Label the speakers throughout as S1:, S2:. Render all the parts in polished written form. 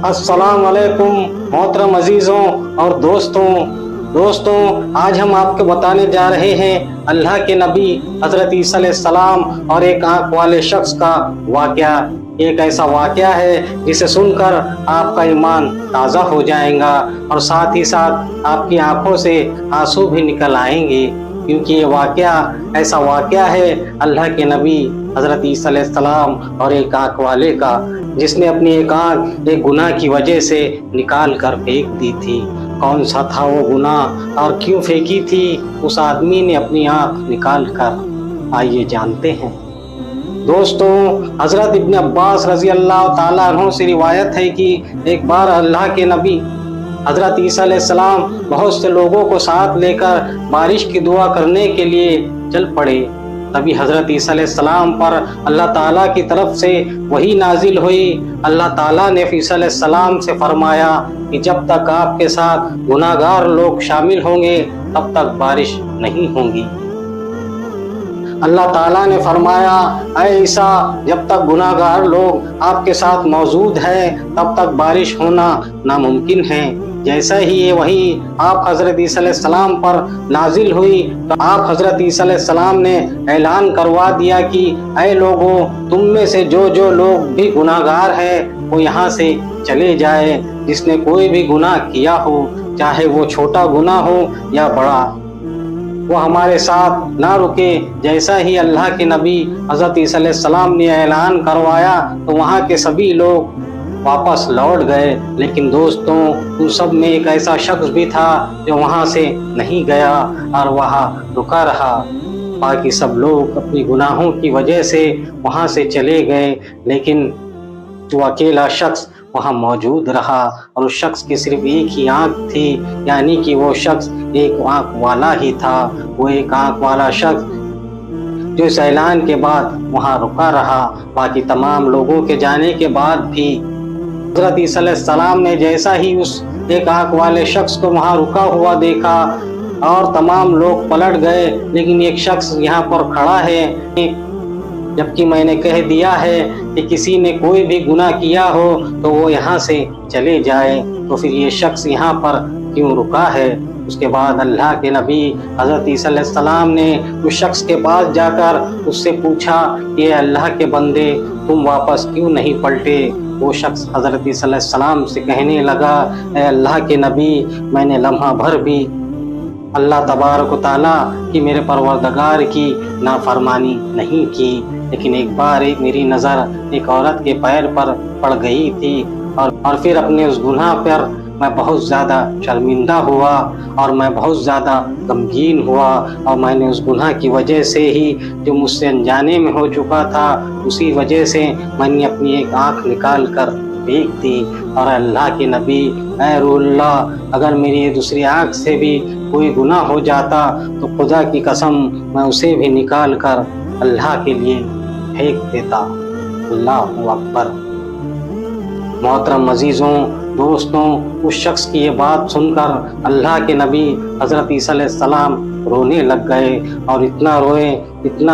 S1: अस्सलाम वालेकुम मोहतरम अजीज़ों और दोस्तों आज हम आपको बताने जा रहे हैं अल्लाह के नबी हज़रत ईसा अलैहिस्सलाम और एक आँख वाले शख्स का वाक़या। एक ऐसा वाक़या है जिसे सुनकर आपका ईमान ताज़ा हो जाएगा और साथ ही साथ आपकी आंखों से आंसू भी निकल आएंगे, क्योंकि ये वाक़या ऐसा वाक़या है अल्लाह के नबी हज़रत ईसा अलैहिस्सलाम और एक आँख वाले का, जिसने अपनी एक आँख एक गुनाह की वजह से निकाल कर फेंक दी थी। कौन सा था वो गुनाह और क्यों फेंकी थी उस आदमी ने अपनी आँख निकाल कर, आइए जानते हैं। दोस्तों, हज़रत इब्न अब्बास रज़ी अल्लाह ताला अन्हु से रिवायत है कि एक बार अल्लाह के नबी हज़रत ईसा अलैहिस्सलाम बहुत से लोगों को साथ लेकर बारिश की दुआ करने के लिए चल पड़े। तभी हज़रत ईसा अलैहिस्सलाम पर अल्लाह ताला की तरफ से वही नाजिल हुई। अल्लाह ताला ने ईसा अलैहिस्सलाम से फरमाया कि जब तक आपके साथ गुनाहगार लोग शामिल होंगे तब तक बारिश नहीं होगी। अल्लाह ताला ने फरमाया, ऐ ईसा, जब तक गुनाहगार लोग आपके साथ मौजूद हैं तब तक बारिश होना नामुमकिन है। जैसा ही ये वही आप हज़रत ईसा अलैहिस्सलाम पर नाजिल हुई तो आप हज़रत ईसा अलैहिस्सलाम ने ऐलान करवा दिया कि ऐ लोगों, तुम में से जो जो लोग भी गुनाहगार हैं वो यहाँ से चले जाए। जिसने कोई भी गुनाह किया हो, चाहे वो छोटा गुनाह हो या बड़ा, वो हमारे साथ ना रुके। जैसा ही अल्लाह के नबी हज़रत ईसा अलैहिस्सलाम ने ऐलान करवाया तो वहाँ के सभी लोग वापस लौट गए। लेकिन दोस्तों, उन सब में एक ऐसा शख्स भी था जो वहाँ से नहीं गया और वहाँ रुका रहा। बाकी सब लोग अपनी गुनाहों की वजह से वहाँ से चले गए, लेकिन वो अकेला शख्स वहाँ मौजूद रहा और उस शख्स की सिर्फ एक ही आँख थी, यानी कि वो शख्स एक आँख वाला ही था। वो एक आँख वाला शख्स जो इस ऐलान के बाद वहाँ रुका रहा। बाकी तमाम लोगों के जाने के बाद भी हज़रत ईसा अलैहिस्सलाम ने जैसा ही उस एक आँख वाले शख्स को वहाँ रुका हुआ देखा और तमाम लोग पलट गए, लेकिन एक शख्स यहाँ पर खड़ा है। जबकि मैंने कह दिया है कि किसी ने कोई भी गुनाह किया हो तो वो यहाँ से चले जाए, तो फिर ये शख्स यहाँ पर क्यों रुका है? उसके बाद अल्लाह के नबी हज़रत ईसा अलैहिस्सलाम ने उस शख्स के पास जाकर उससे पूछा कि अल्लाह के बंदे, तुम वापस क्यों नहीं पलटे? वो शख्स हज़रत ईसा अलैहिस्सलाम से कहने लगा, ऐ अल्लाह के नबी, मैंने लम्हा भर भी अल्लाह तबारक व तआला की, मेरे परवरदिगार की नाफरमानी नहीं की। लेकिन एक बार मेरी नज़र एक औरत के पैर पर पड़ गई थी और फिर अपने उस गुनाह पर मैं बहुत ज़्यादा शर्मिंदा हुआ और मैं बहुत ज़्यादा गमगीन हुआ और मैंने उस गुनाह की वजह से ही जो मुझसे अनजाने में हो चुका था, उसी वजह से मैंने अपनी एक आँख निकाल कर फेंक दी। और अल्लाह के नबी, ऐ रूहुल्लाह, अगर मेरी ये दूसरी आँख से भी कोई गुनाह हो जाता तो खुदा की कसम मैं उसे भी निकाल कर अल्लाह के लिए फेंक देता। अल्लाहु अकबर। मोहतरम अजीज़ों, दोस्तों, उस शख्स की ये बात सुनकर अल्लाह के नबी हज़रत ईसा अलैहिस्सलाम रोने लग गए और इतना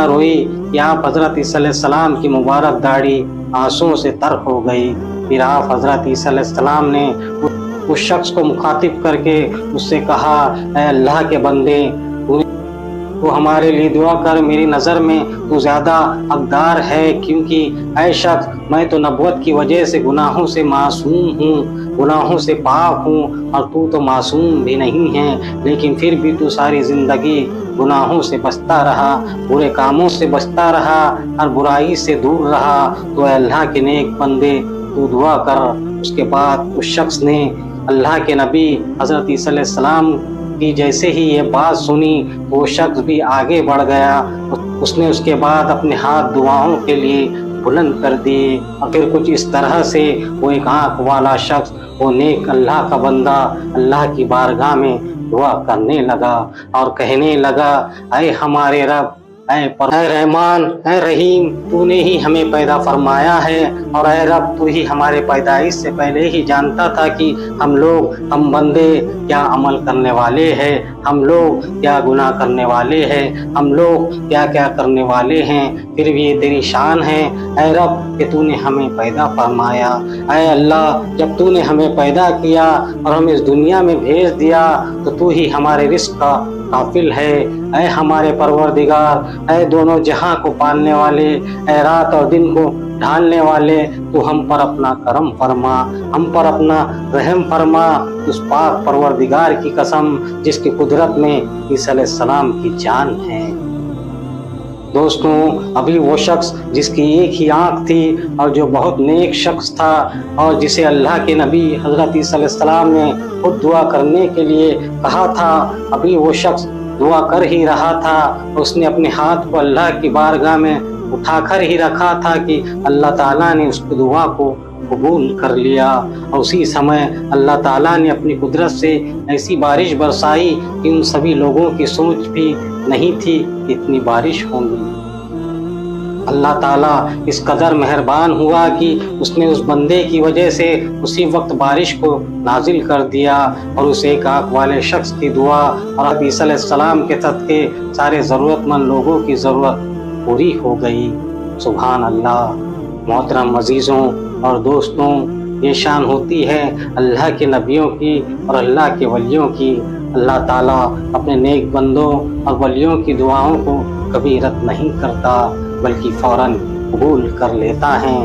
S1: रोए कि आप हज़रत ईसा अलैहिस्सलाम की मुबारक दाढ़ी आंसुओं से तर हो गई। फिर आप हज़रत ईसा अलैहिस्सलाम ने उस शख्स को मुखातिब करके उससे कहा, ऐ अल्लाह के बंदे, तो हमारे लिए दुआ कर। मेरी नज़र में तू ज़्यादा हकदार है, क्योंकि ऐ शख्स, मैं तो नबुवत की वजह से गुनाहों से मासूम हूँ, गुनाहों से पाक हूँ, और तू तो मासूम भी नहीं है। लेकिन फिर भी तू सारी ज़िंदगी गुनाहों से बचता रहा, बुरे कामों से बचता रहा और बुराई से दूर रहा। तो अल्लाह के नेक बंदे, तू दुआ कर। उसके बाद उस शख्स ने अल्लाह के नबी हज़रत ईसा अलैहिस्सलाम की जैसे ही ये बात सुनी, वो शख्स भी आगे बढ़ गया। उसने उसके बाद अपने हाथ दुआओं के लिए बुलंद कर दिए और फिर कुछ इस तरह से वो एक आँख वाला शख्स, वो नेक अल्लाह का बंदा, अल्लाह की बारगाह में दुआ करने लगा और कहने लगा, ऐ हमारे रब, اے رحمان اے رحیم، تو نے ہی ہمیں پیدا فرمایا ہے، اور اے رب تو ہی ہمارے پیدائش سے پہلے ہی جانتا تھا کہ ہم بندے کیا عمل کرنے والے ہیں، ہم لوگ کیا گناہ کرنے والے ہیں، ہم لوگ کیا کیا کرنے والے ہیں، پھر بھی یہ تیری شان ہے اے رب کہ تو نے ہمیں پیدا فرمایا۔ اے اللہ، جب تو نے ہمیں پیدا کیا اور ہمیں اس دنیا میں بھیج دیا تو ہی ہمارے رزق کا کافل ہے۔ اے ہمارے پروردگار، اے دونوں جہاں کو پالنے والے، اے رات اور دن کو ڈھالنے والے، تو ہم پر اپنا کرم فرما، ہم پر اپنا رحم فرما۔ اس پاک پروردگار کی قسم جس کی قدرت میں عیسیٰ علیہ السلام کی جان ہے۔ دوستوں، ابھی وہ شخص جس کی ایک ہی آنکھ تھی اور جو بہت نیک شخص تھا اور جسے اللہ کے نبی حضرت عیسیٰ علیہ السلام نے خود دعا کرنے کے لیے کہا تھا، ابھی وہ شخص دعا کر ہی رہا تھا، اس نے اپنے ہاتھ کو اللہ کی بارگاہ میں اٹھا کر ہی رکھا تھا کہ اللہ تعالیٰ نے اس کی دعا کو قبول کر لیا، اور اسی سمے اللہ تعالیٰ نے اپنی قدرت سے ایسی بارش برسائی کہ ان سبھی لوگوں کی سوچ بھی نہیں تھی کہ اتنی بارش ہوگی۔ اللہ تعالیٰ اس قدر مہربان ہوا کہ اس نے اس بندے کی وجہ سے اسی وقت بارش کو نازل کر دیا، اور اس ایک آنکھ والے شخص کی دعا اور عیسیٰ علیہ السلام کے صدقے سارے ضرورت مند لوگوں کی ضرورت پوری ہو گئی۔ سبحان اللہ۔ محترم عزیزوں اور دوستوں، یہ شان ہوتی ہے اللہ کے نبیوں کی اور اللہ کے ولیوں کی۔ اللہ تعالیٰ اپنے نیک بندوں اور ولیوں کی دعاؤں کو کبھی رد نہیں کرتا بلکہ فوراً قبول کر لیتا ہے۔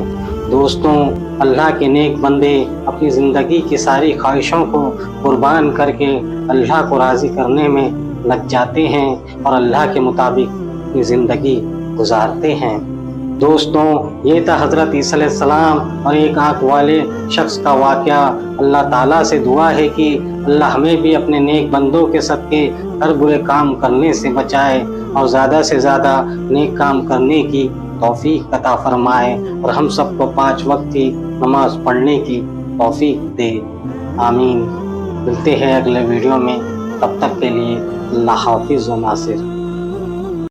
S1: دوستوں، اللہ کے نیک بندے اپنی زندگی کی ساری خواہشوں کو قربان کر کے اللہ کو راضی کرنے میں لگ جاتے ہیں اور اللہ کے مطابق اپنی زندگی گزارتے ہیں۔ دوستوں، یہ تھا حضرت عیسیٰ علیہ السلام اور ایک آنکھ والے شخص کا واقعہ۔ اللہ تعالیٰ سے دعا ہے کہ اللہ ہمیں بھی اپنے نیک بندوں کے صدقے ہر برے کام کرنے سے بچائے اور زیادہ سے زیادہ نیک کام کرنے کی توفیق عطا فرمائے، اور ہم سب کو 5 وقت کی نماز پڑھنے کی توفیق دے۔ آمین۔ ملتے ہیں اگلے ویڈیو میں، تب تک کے لیے اللہ حافظ و ناصر۔